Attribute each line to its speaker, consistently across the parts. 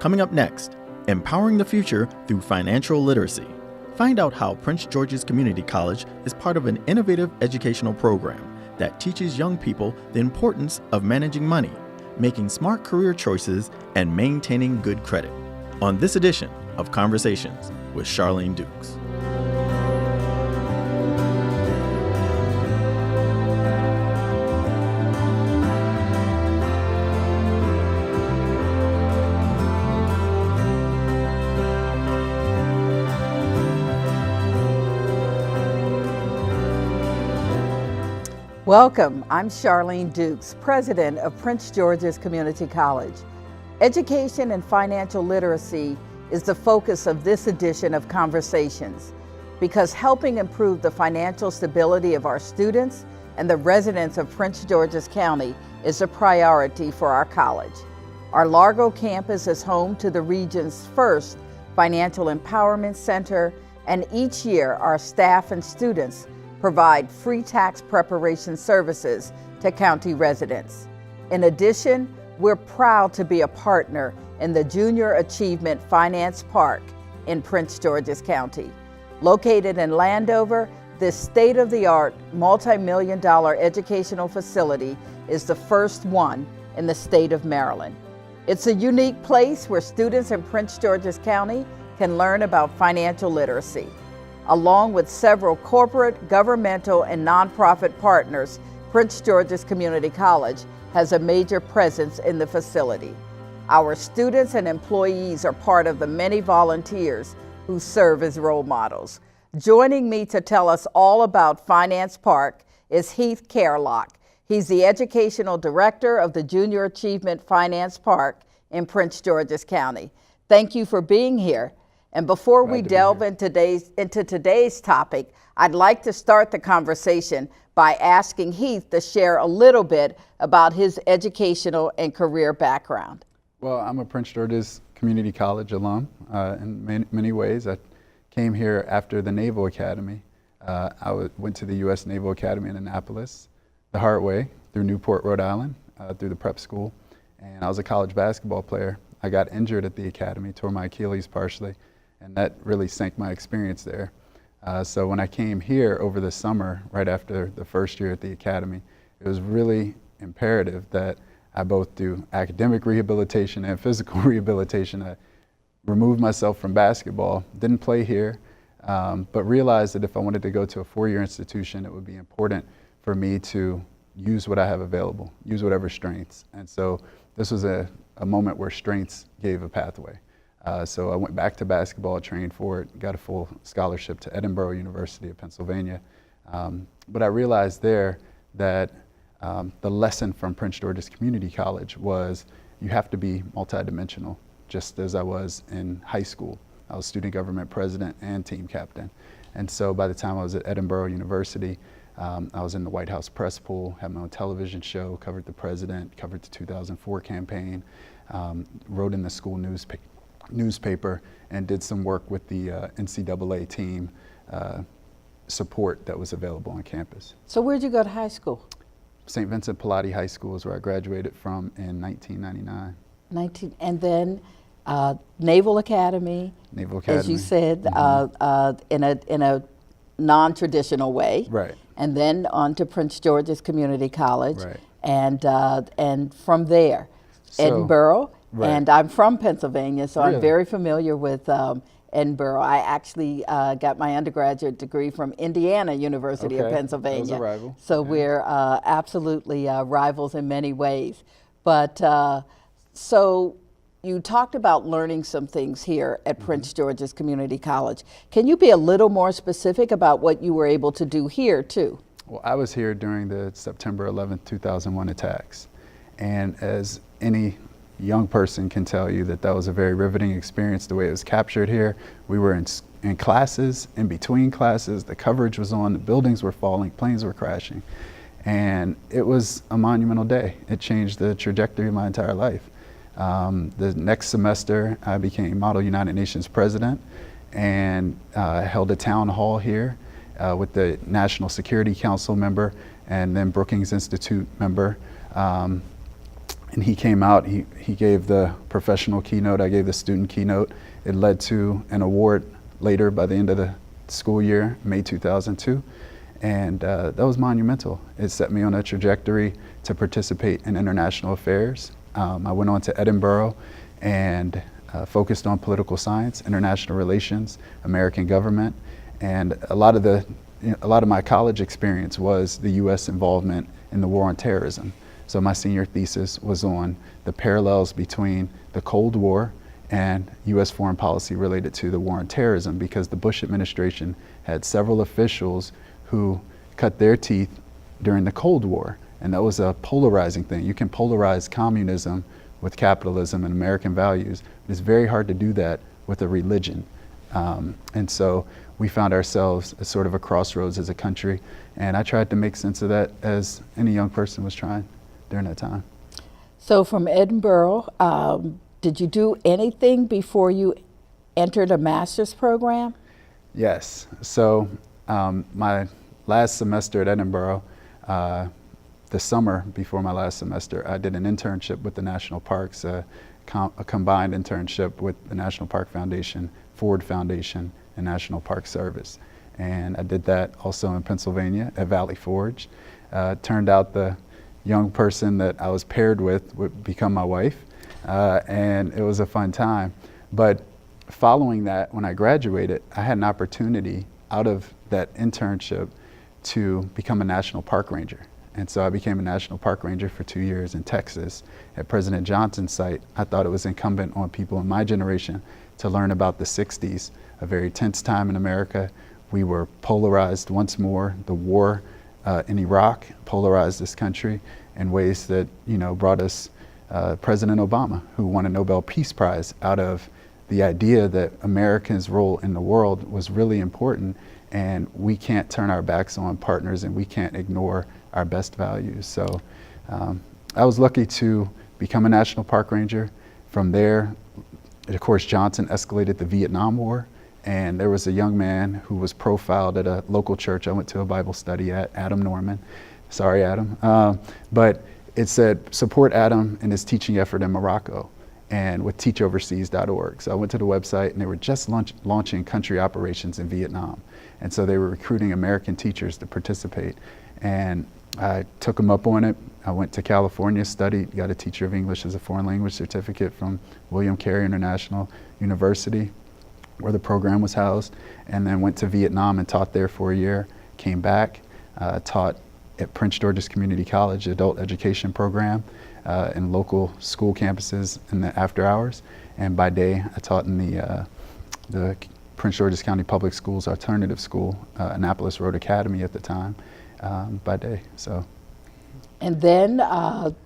Speaker 1: Coming up next, empowering the future through financial literacy. Find out how Prince George's Community College is part of an innovative educational program that teaches young people the importance of managing money, making smart career choices, and maintaining good credit. On this edition of Conversations with Charlene Dukes.
Speaker 2: Welcome, I'm Charlene Dukes, President of Prince George's Community College. Education and financial literacy is the focus of this edition of Conversations because helping improve the financial stability of our students and the residents of Prince George's County is a priority for our college. Our Largo campus is home to the region's first Financial Empowerment Center, and each year our staff and students provide free tax preparation services to county residents. In addition, we're proud to be a partner in the Junior Achievement Finance Park in Prince George's County. Located in Landover, this state-of-the-art multi-million-dollar educational facility is the first one in the state of Maryland. It's a unique place where students in Prince George's County can learn about financial literacy. Along with several corporate, governmental, and nonprofit partners, Prince George's Community College has a major presence in the facility. Our students and employees are part of the many volunteers who serve as role models. Joining me to tell us all about Finance Park is Heath Carelock. He's the Educational Director of the Junior Achievement Finance Park in Prince George's County. Thank you for being here. And before we delve into today's topic, I'd like to start the conversation by asking Heath to share a little bit about his educational and career background.
Speaker 3: Well, I'm a Prince George's Community College alum in many ways. I came here after the Naval Academy. I went to the U.S. Naval Academy in Annapolis the hard way through Newport, Rhode Island, through the prep school. And I was a college basketball player. I got injured at the academy, tore my Achilles partially. And that really sank my experience there. So when I came here over the summer, right after the first year at the academy, it was really imperative that I both do academic rehabilitation and physical rehabilitation. I removed myself from basketball, didn't play here, but realized that if I wanted to go to a four-year institution, it would be important for me to use what I have available, use whatever strengths. And so this was a moment where strengths gave a pathway. So I went back to basketball, trained for it, got a full scholarship to Edinboro University of Pennsylvania. But I realized there that the lesson from Prince George's Community College was you have to be multidimensional, just as I was in high school. I was student government president and team captain. And so by the time I was at Edinboro University, I was in the White House press pool, had my own television show, covered the president, covered the 2004 campaign, wrote in the school newspaper, and did some work with the NCAA team support that was available on campus.
Speaker 2: So where'd you go to high school?
Speaker 3: St. Vincent Pallotti High School is where I graduated from in 1999.
Speaker 2: And then Naval Academy, as you said, in a non-traditional way.
Speaker 3: Right.
Speaker 2: And then on to Prince George's Community College.
Speaker 3: Right.
Speaker 2: And from there, Edinboro. Right. And I'm from Pennsylvania, so really? I'm very familiar with Edinboro. I actually got my undergraduate degree from Indiana University of Pennsylvania.
Speaker 3: That was a rival.
Speaker 2: So yeah. We're absolutely rivals in many ways. But so you talked about learning some things here at Prince George's Community College. Can you be a little more specific about what you were able to do here too?
Speaker 3: Well, I was here during the September 11th, 2001 attacks. And as any young person can tell you, that was a very riveting experience the way it was captured here. We were in classes, in between classes, the coverage was on, the buildings were falling, planes were crashing. And it was a monumental day. It changed the trajectory of my entire life. The next semester, I became Model United Nations President and held a town hall here with the National Security Council member and then Brookings Institute member. And he came out, he gave the professional keynote, I gave the student keynote. It led to an award later by the end of the school year, May 2002. And that was monumental. It set me on a trajectory to participate in international affairs. I went on to Edinburgh and focused on political science, international relations, American government, and a lot of my college experience was the U.S. involvement in the war on terrorism. So my senior thesis was on the parallels between the Cold War and U.S. foreign policy related to the war on terrorism, because the Bush administration had several officials who cut their teeth during the Cold War, and that was a polarizing thing. You can polarize communism with capitalism and American values. It's very hard to do that with a religion. And so we found ourselves at sort of a crossroads as a country, and I tried to make sense of that as any young person was trying during that time.
Speaker 2: So from Edinburgh, did you do anything before you entered a master's program?
Speaker 3: Yes. So my last semester at Edinburgh, the summer before my last semester, I did an internship with the National Parks, a combined internship with the National Park Foundation, Ford Foundation, and National Park Service. And I did that also in Pennsylvania at Valley Forge. Turned out the young person that I was paired with would become my wife, and it was a fun time. But following that, when I graduated, I had an opportunity out of that internship to become a national park ranger. And so I became a national park ranger for 2 years in Texas at President Johnson's site. I thought it was incumbent on people in my generation to learn about the 60s, a very tense time in America. We were polarized once more. The war in Iraq polarized this country in ways that, brought us President Obama, who won a Nobel Peace Prize out of the idea that Americans' role in the world was really important, and we can't turn our backs on partners and we can't ignore our best values. So I was lucky to become a national park ranger. From there, of course, Johnson escalated the Vietnam War, and there was a young man who was profiled at a local church I went to a Bible study at, Adam Norman. Sorry, Adam. But it said, support Adam in his teaching effort in Morocco, and with teachoverseas.org. So I went to the website, and they were just launching country operations in Vietnam. And so they were recruiting American teachers to participate. And I took them up on it. I went to California, studied, got a teacher of English as a foreign language certificate from William Carey International University, where the program was housed, and then went to Vietnam and taught there for a year, came back, taught at Prince George's Community College adult education program in local school campuses in the after hours, and by day I taught in the Prince George's County Public Schools alternative school, Annapolis Road Academy at the time, by day. So.
Speaker 2: And then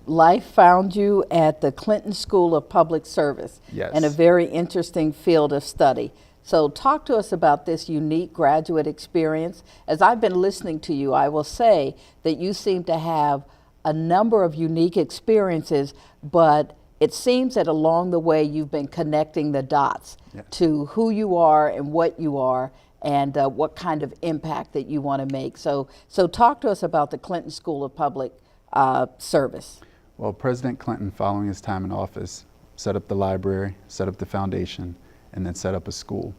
Speaker 2: life found you at the Clinton School of Public Service.
Speaker 3: Yes.
Speaker 2: In a very interesting field of study. So talk to us about this unique graduate experience. As I've been listening to you, I will say that you seem to have a number of unique experiences, but it seems that along the way you've been connecting the dots to who you are and what you are, and what kind of impact that you want to make. So talk to us about the Clinton School of Public Service.
Speaker 3: Well, President Clinton, following his time in office, set up the library, set up the foundation, and then set up a school.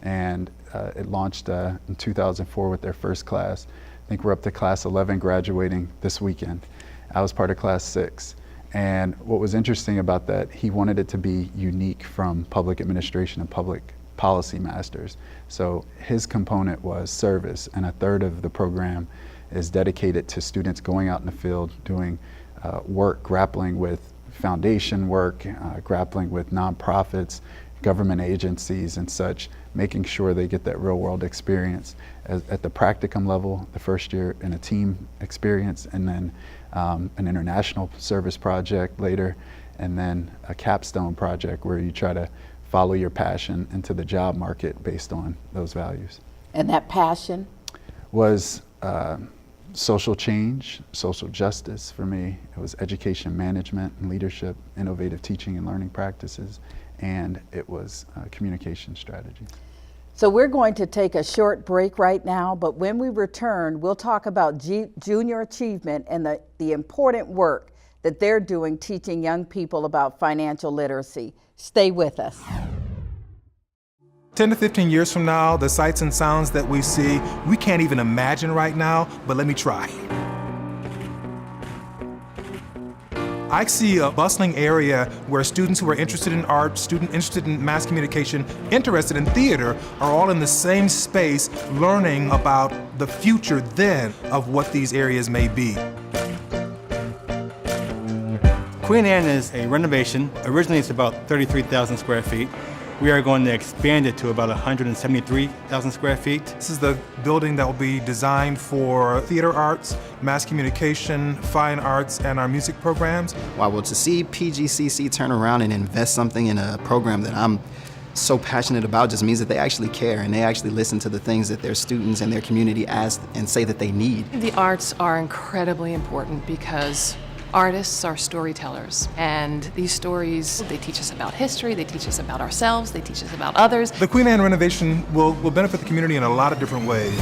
Speaker 3: And it launched in 2004 with their first class. I think we're up to class 11 graduating this weekend. I was part of class 6. And what was interesting about that, he wanted it to be unique from public administration and public policy masters. So his component was service, and a third of the program is dedicated to students going out in the field, doing work, grappling with foundation work, grappling with nonprofits, government agencies and such, making sure they get that real world experience at the practicum level, the first year in a team experience, and then an international service project later, and then a capstone project where you try to follow your passion into the job market based on those values.
Speaker 2: And that passion?
Speaker 3: Was social change, social justice for me. It was education management and leadership, innovative teaching and learning practices, and it was communication strategy.
Speaker 2: So we're going to take a short break right now, but when we return, we'll talk about junior achievement and the important work that they're doing teaching young people about financial literacy. Stay with us.
Speaker 4: 10 to 15 years from now, the sights and sounds that we see, we can't even imagine right now, but let me try. I see a bustling area where students who are interested in art, students interested in mass communication, interested in theater, are all in the same space learning about the future then of what these areas may be.
Speaker 5: Queen Anne is a renovation. Originally it's about 33,000 square feet. We are going to expand it to about 173,000 square feet.
Speaker 4: This is the building that will be designed for theater arts, mass communication, fine arts, and our music programs.
Speaker 6: Wow, well, to see PGCC turn around and invest something in a program that I'm so passionate about just means that they actually care and they actually listen to the things that their students and their community ask and say that they need.
Speaker 7: The arts are incredibly important because artists are storytellers, and these stories, they teach us about history, they teach us about ourselves, they teach us about others.
Speaker 4: The Queen Anne renovation will benefit the community in a lot of different ways.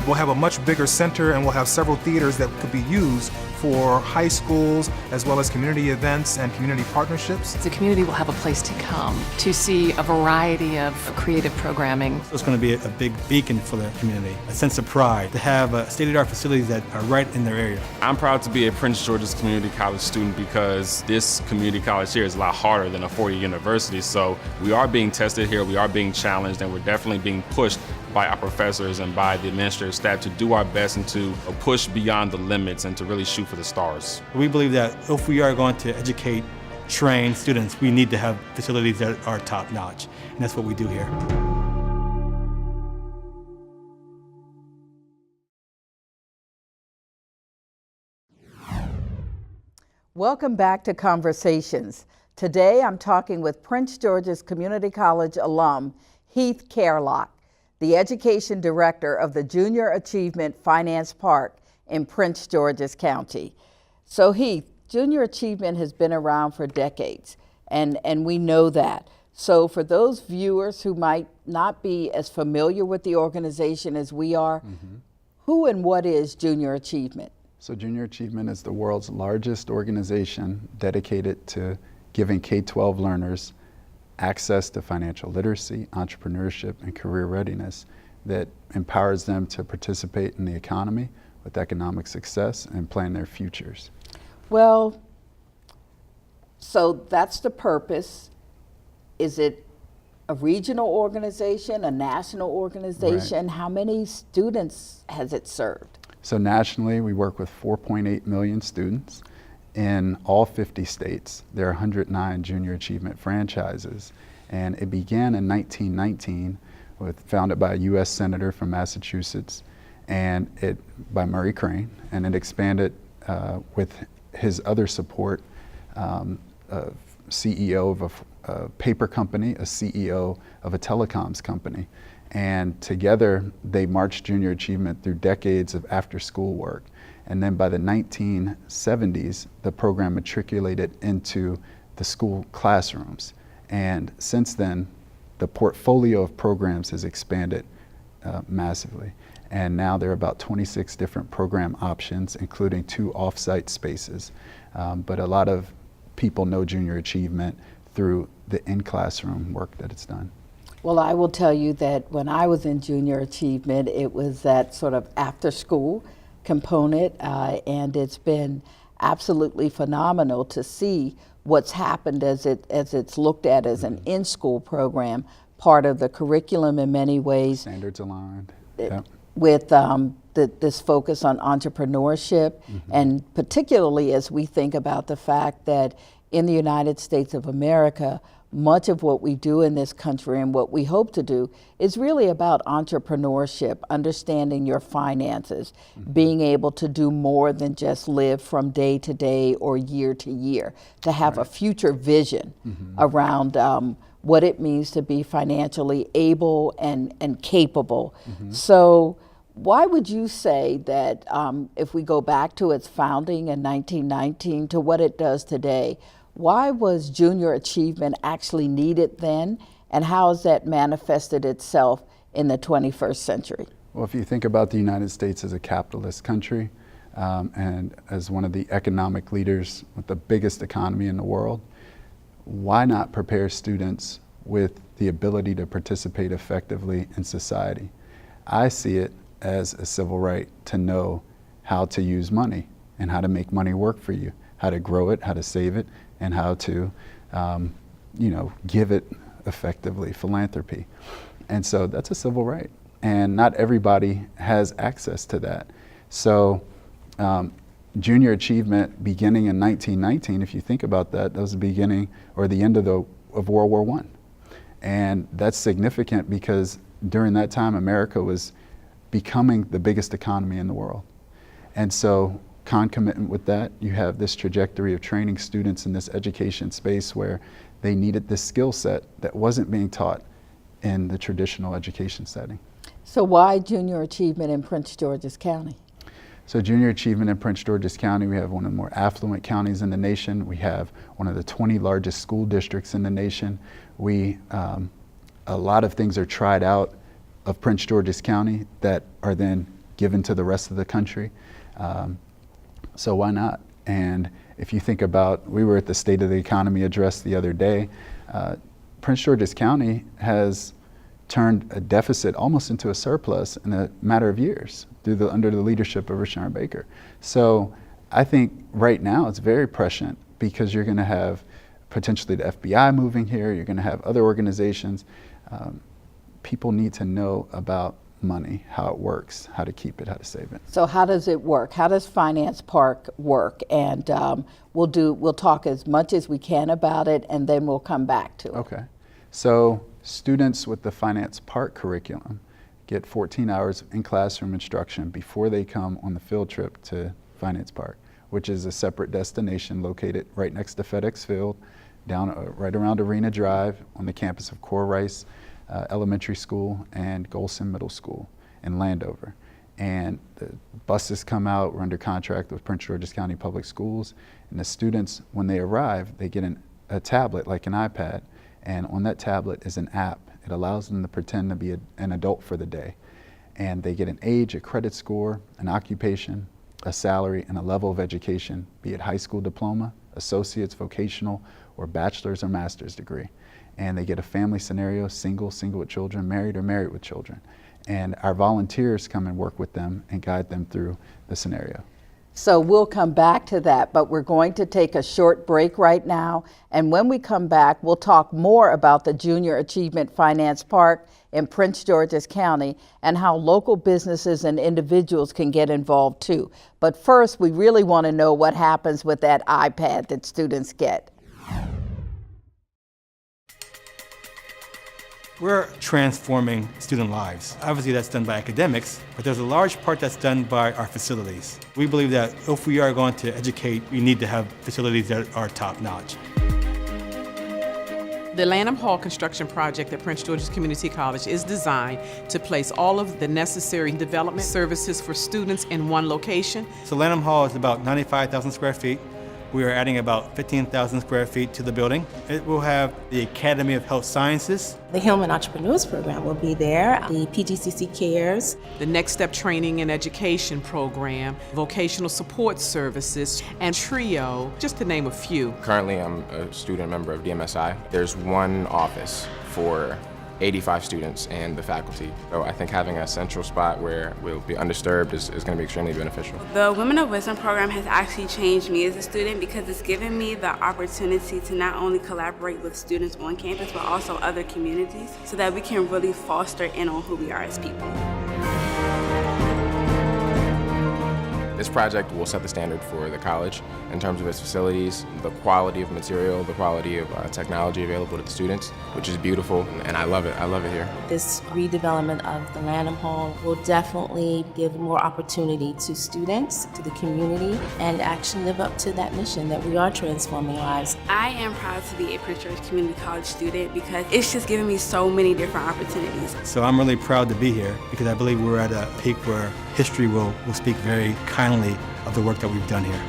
Speaker 4: We'll have a much bigger center and we'll have several theaters that could be used for high schools as well as community events and community partnerships.
Speaker 7: The community will have a place to come to see a variety of creative programming.
Speaker 5: It's going to be a big beacon for the community, a sense of pride, to have state-of-the-art facilities that are right in their area.
Speaker 8: I'm proud to be a Prince George's Community College student because this community college here is a lot harder than a four-year university. So we are being tested here, we are being challenged, and we're definitely being pushed by our professors and by the administrative staff to do our best and to push beyond the limits and to really shoot for the stars.
Speaker 5: We believe that if we are going to educate, train students, we need to have facilities that are top-notch, and that's what we do here.
Speaker 2: Welcome back to Conversations. Today I'm talking with Prince George's Community College alum, Heath Carelock, the Education Director of the Junior Achievement Finance Park in Prince George's County. So Heath, Junior Achievement has been around for decades, and we know that. So for those viewers who might not be as familiar with the organization as we are, who and what is Junior Achievement?
Speaker 3: So Junior Achievement is the world's largest organization dedicated to giving K-12 learners access to financial literacy, entrepreneurship, and career readiness that empowers them to participate in the economy with economic success and plan their futures.
Speaker 2: Well, so that's the purpose. Is it a regional organization, a national organization? Right. How many students has it served?
Speaker 3: So nationally, we work with 4.8 million students. In all 50 states, there are 109 Junior Achievement franchises, and it began in 1919, founded by a U.S. Senator from Massachusetts, and by Murray Crane, and it expanded with his other support, a CEO of a paper company, a CEO of a telecoms company, and together they marched Junior Achievement through decades of after-school work. And then by the 1970s, the program matriculated into the school classrooms. And since then, the portfolio of programs has expanded massively. And now there are about 26 different program options, including 2 off-site spaces. But a lot of people know Junior Achievement through the in-classroom work that it's done.
Speaker 2: Well, I will tell you that when I was in Junior Achievement, it was that sort of after-school component, and it's been absolutely phenomenal to see what's happened as it's looked at as an in-school program, part of the curriculum in many ways.
Speaker 3: Standards aligned.
Speaker 2: With this focus on entrepreneurship, and particularly as we think about the fact that in the United States of America, much of what we do in this country and what we hope to do is really about entrepreneurship, understanding your finances, being able to do more than just live from day to day or year to year, to have a future vision around what it means to be financially able and capable. So why would you say that if we go back to its founding in 1919 to what it does today, why was Junior Achievement actually needed then, and how has that manifested itself in the 21st century?
Speaker 3: Well, if you think about the United States as a capitalist country, and as one of the economic leaders with the biggest economy in the world, why not prepare students with the ability to participate effectively in society? I see it as a civil right to know how to use money and how to make money work for you, how to grow it, how to save it, and how to give it effectively, philanthropy. And so that's a civil right. And not everybody has access to that. So junior achievement beginning in 1919, if you think about that, that was the beginning or the end of World War I. And that's significant because during that time, America was becoming the biggest economy in the world. And so concomitant with that, you have this trajectory of training students in this education space where they needed this skill set that wasn't being taught in the traditional education setting.
Speaker 2: So why junior achievement in Prince George's County?
Speaker 3: So junior achievement in Prince George's County, we have one of the more affluent counties in the nation. We have one of the 20 largest school districts in the nation. A lot of things are tried out of Prince George's County that are then given to the rest of the country. So why not? And if you think about, we were at the State of the Economy address the other day, Prince George's County has turned a deficit almost into a surplus in a matter of years under the leadership of Rashawn Baker. So I think right now it's very prescient because you're going to have potentially the FBI moving here, you're going to have other organizations. People need to know about money, how it works, how to keep it, how to save it.
Speaker 2: So how does it work? How does Finance Park work? And we'll talk as much as we can about it, and then we'll come back to it.
Speaker 3: Okay. So students with the Finance Park curriculum get 14 hours in classroom instruction before they come on the field trip to Finance Park, which is a separate destination located right next to FedEx Field, down right around Arena Drive on the campus of Cora Rice Elementary School and Golson Middle School in Landover. And the buses come out, we're under contract with Prince George's County Public Schools, and the students, when they arrive, they get a tablet like an iPad, and on that tablet is an app. It allows them to pretend to be an adult for the day. And they get an age, a credit score, an occupation, a salary, and a level of education, be it high school diploma, associate's, vocational, or bachelor's or master's degree. And they get a family scenario, single with children, married or married with children. And our volunteers come and work with them and guide them through the scenario.
Speaker 2: So we'll come back to that, but we're going to take a short break right now. And when we come back, we'll talk more about the Junior Achievement Finance Park in Prince George's County and how local businesses and individuals can get involved too. But first, we really want to know what happens with that iPad that students get.
Speaker 5: We're transforming student lives. Obviously that's done by academics, but there's a large part that's done by our facilities. We believe that if we are going to educate, we need to have facilities that are top-notch.
Speaker 9: The Lanham Hall construction project at Prince George's Community College is designed to place all of the necessary development services for students in one location.
Speaker 5: So Lanham Hall is about 95,000 square feet. We are adding about 15,000 square feet to the building. It will have the Academy of Health Sciences.
Speaker 10: The Hillman Entrepreneurs Program will be there, the PGCC Cares.
Speaker 9: The Next Step Training and Education Program, Vocational Support Services, and TRIO, just to name a few.
Speaker 11: Currently, I'm a student member of DMSI. There's one office for 85 students and the faculty. So I think having a central spot where we'll be undisturbed is going to be extremely beneficial.
Speaker 12: The Women of Wisdom program has actually changed me as a student because it's given me the opportunity to not only collaborate with students on campus, but also other communities so that we can really foster in on who we are as people.
Speaker 11: This project will set the standard for the college in terms of its facilities, the quality of material, the quality of technology available to the students, which is beautiful, and I love it. I love it here.
Speaker 10: This redevelopment of the Lanham Hall will definitely give more opportunity to students, to the community, and actually live up to that mission that we are transforming lives.
Speaker 12: I am proud to be a Prince George Community College student because it's just given me so many different opportunities.
Speaker 5: So I'm really proud to be here because I believe we're at a peak where history will speak very kindly of the work that we've done here.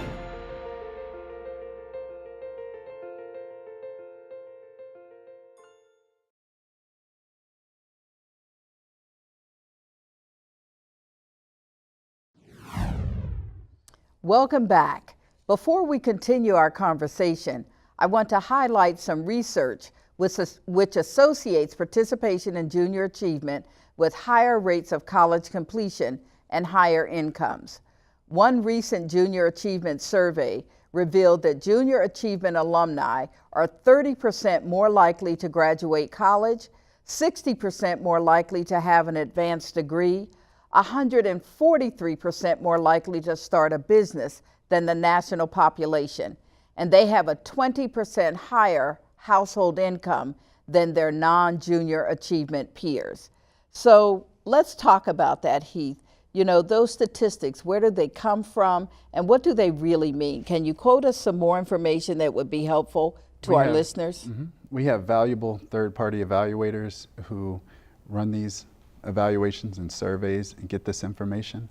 Speaker 2: Welcome back. Before we continue our conversation, I want to highlight some research which associates participation in junior achievement with higher rates of college completion and higher incomes. One recent junior achievement survey revealed that junior achievement alumni are 30% more likely to graduate college, 60% more likely to have an advanced degree, 143% more likely to start a business than the national population, and they have a 20% higher household income than their non-junior achievement peers. So let's talk about that, Heath. You know, those statistics, where do they come from and what do they really mean? Can you quote us some more information that would be helpful to our listeners?
Speaker 3: We have valuable third-party evaluators who run these evaluations and surveys and get this information.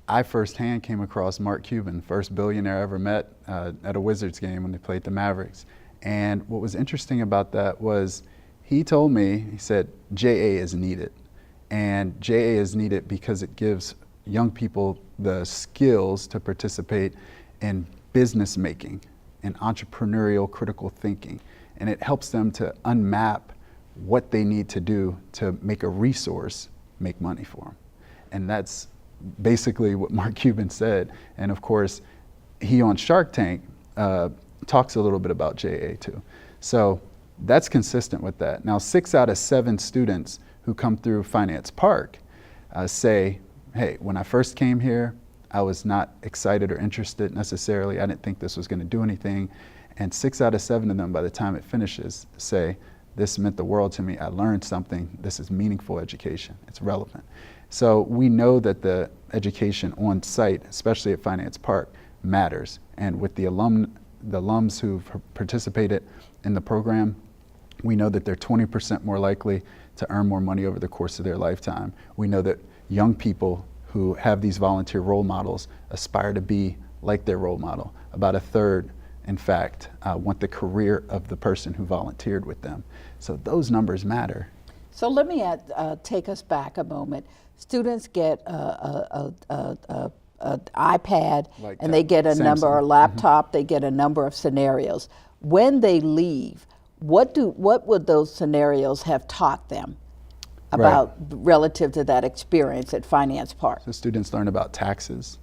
Speaker 3: I firsthand came across Mark Cuban, first billionaire I ever met at a Wizards game when they played the Mavericks. And what was interesting about that was he told me, he said, JA is needed. And JA is needed because it gives young people the skills to participate in business making and entrepreneurial critical thinking. And it helps them to unmap what they need to do to make a resource make money for them. And that's basically what Mark Cuban said. And of course, he on Shark Tank talks a little bit about JA too. So that's consistent with that. Now, 6 out of 7 students who come through Finance Park say, hey, when I first came here, I was not excited or interested necessarily. I didn't think this was going to do anything. And 6 out of 7 of them, by the time it finishes, say, this meant the world to me. I learned something. This is meaningful education. It's relevant. So we know that the education on site, especially at Finance Park, matters. And with the alums who've participated in the program, we know that they're 20% more likely to earn more money over the course of their lifetime. We know that young people who have these volunteer role models aspire to be like their role model. About a third, in fact, want the career of the person who volunteered with them. So those numbers matter.
Speaker 2: So let me take us back a moment. Students get an iPad
Speaker 3: Like
Speaker 2: and they get a
Speaker 3: Samsung.
Speaker 2: number, or laptop, they get a number of scenarios. When they leave, what would those scenarios have taught them about relative to that experience at Finance Park?
Speaker 3: So students learn about taxes,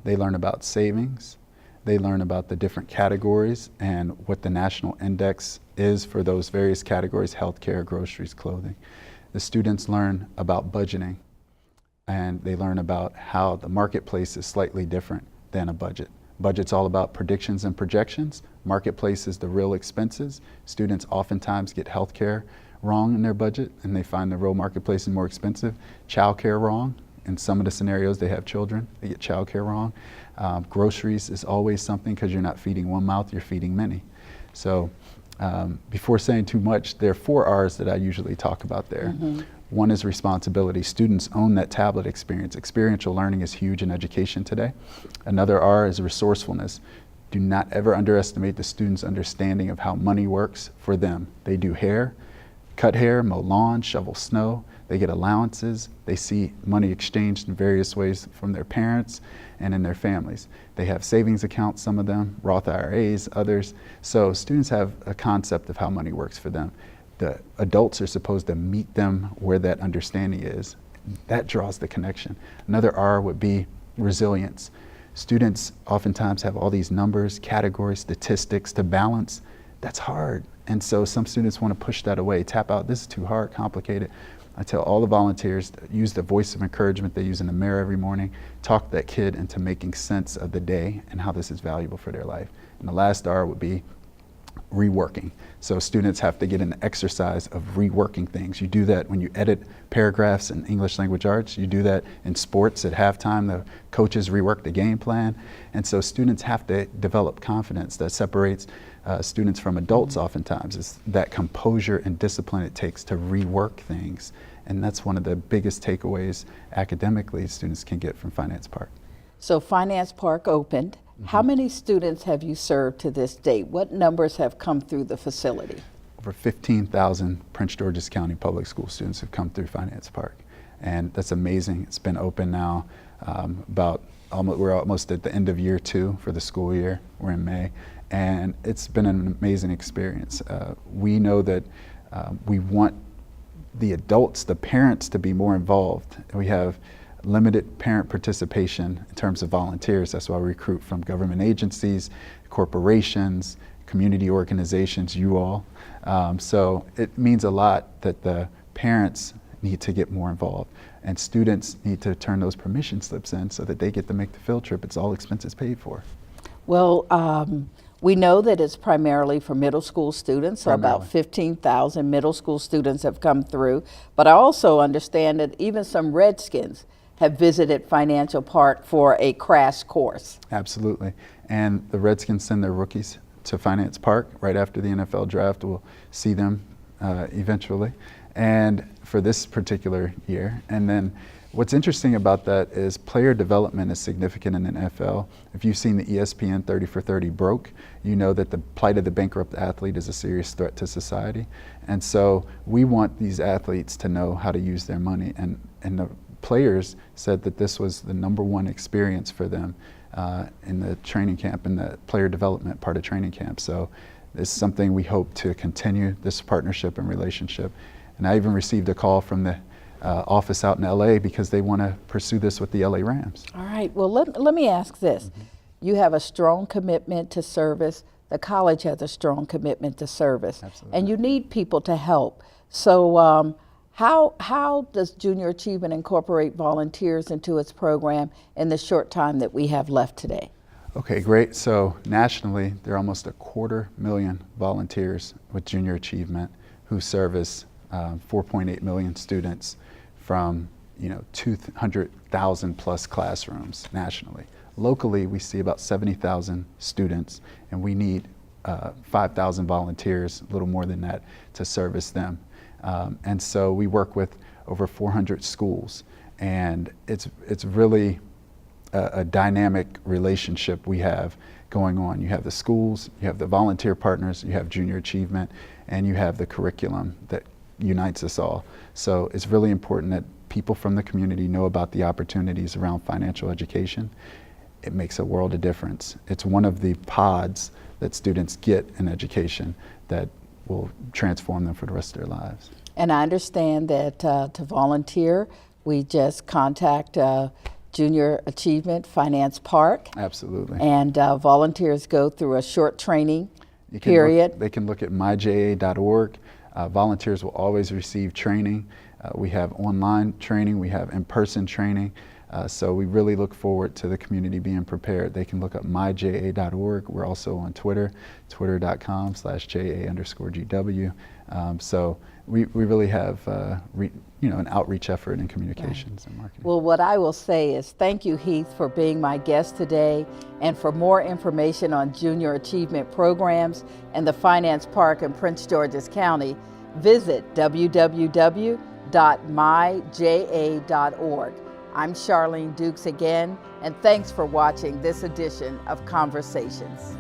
Speaker 3: they learn about savings, they learn about the different categories and what the national index is for those various categories: healthcare, groceries, clothing. The students learn about budgeting, and they learn about how the marketplace is slightly different than a budget. Budget's all about predictions and projections. Marketplace is the real expenses. Students oftentimes get healthcare wrong in their budget, and they find the real marketplace is more expensive. Childcare wrong. In some of the scenarios, they have children, they get childcare wrong. Groceries is always something, because you're not feeding one mouth, you're feeding many. So before saying too much, there are 4 R's that I usually talk about there. One is responsibility. Students own that tablet experience. Experiential learning is huge in education today. Another R is resourcefulness. Do not ever underestimate the students' understanding of how money works for them. They do hair, cut hair, mow lawn, shovel snow. They get allowances. They see money exchanged in various ways from their parents and in their families. They have savings accounts, some of them, Roth IRAs, others. So students have a concept of how money works for them. The adults are supposed to meet them where that understanding is. That draws the connection. Another R would be resilience. Students oftentimes have all these numbers, categories, statistics to balance. That's hard. And so some students want to push that away, tap out, this is too hard, complicated. I tell all the volunteers to use the voice of encouragement they use in the mirror every morning, talk that kid into making sense of the day and how this is valuable for their life. And the last R would be reworking. So students have to get an exercise of reworking things. You do that when you edit paragraphs in English language arts. You do that in sports at halftime. The coaches rework the game plan. And so students have to develop confidence that separates students from adults oftentimes. It's that composure and discipline it takes to rework things. And that's one of the biggest takeaways academically students can get from Finance Park.
Speaker 2: So Finance Park opened. How many students have you served to this date? What numbers have come through the facility?
Speaker 3: Over 15,000 Prince George's County Public School students have come through Finance Park. And that's amazing. It's been open now about we're almost at the end of year 2 for the school year. We're in May, and it's been an amazing experience. We know that we want the adults, the parents, to be more involved. We have limited parent participation in terms of volunteers. That's why we recruit from government agencies, corporations, community organizations, you all. So it means a lot that the parents need to get more involved, and students need to turn those permission slips in so that they get to make the field trip. It's all expenses paid for.
Speaker 2: Well, we know that it's primarily for middle school students, so about 15,000 middle school students have come through. But I also understand that even some Redskins have visited Financial Park for a crash course.
Speaker 3: Absolutely. And the Redskins send their rookies to Finance Park right after the NFL draft. We'll see them eventually, and for this particular year. And then what's interesting about that is player development is significant in the NFL. If you've seen the ESPN 30 for 30 broke, you know that the plight of the bankrupt athlete is a serious threat to society. And so we want these athletes to know how to use their money. And the players said that this was the #1 experience for them in the training camp, in the player development part of training camp. So it's something we hope to continue, this partnership and relationship. And I even received a call from the office out in LA because they want to pursue this with the LA Rams.
Speaker 2: All right, well, let me ask this. You have a strong commitment to service. The college has a strong commitment to service.
Speaker 3: Absolutely.
Speaker 2: And you need people to help. So how does Junior Achievement incorporate volunteers into its program in the short time that we have left today?
Speaker 3: Okay, great. So nationally, there are almost 250,000 volunteers with Junior Achievement who service 4.8 million students from 200,000 plus classrooms nationally. Locally, we see about 70,000 students, and we need 5,000 volunteers, a little more than that, to service them. And so we work with over 400 schools, and it's really a dynamic relationship we have going on. You have the schools, you have the volunteer partners, you have Junior Achievement, and you have the curriculum that unites us all. So it's really important that people from the community know about the opportunities around financial education. It makes a world of difference. It's one of the pods that students get in education that will transform them for the rest of their lives.
Speaker 2: And I understand that to volunteer, we just contact Junior Achievement Finance Park.
Speaker 3: Absolutely.
Speaker 2: And volunteers go through a short training period.
Speaker 3: They can look at myja.org. Volunteers will always receive training. We have online training, we have in-person training. So we really look forward to the community being prepared. They can look up myja.org. We're also on Twitter, twitter.com/JA_GW. So we really have an outreach effort in communications and marketing.
Speaker 2: Well, what I will say is thank you, Heath, for being my guest today. And for more information on Junior Achievement programs and the Finance Park in Prince George's County, visit www.myja.org. I'm Charlene Dukes again, and thanks for watching this edition of Conversations.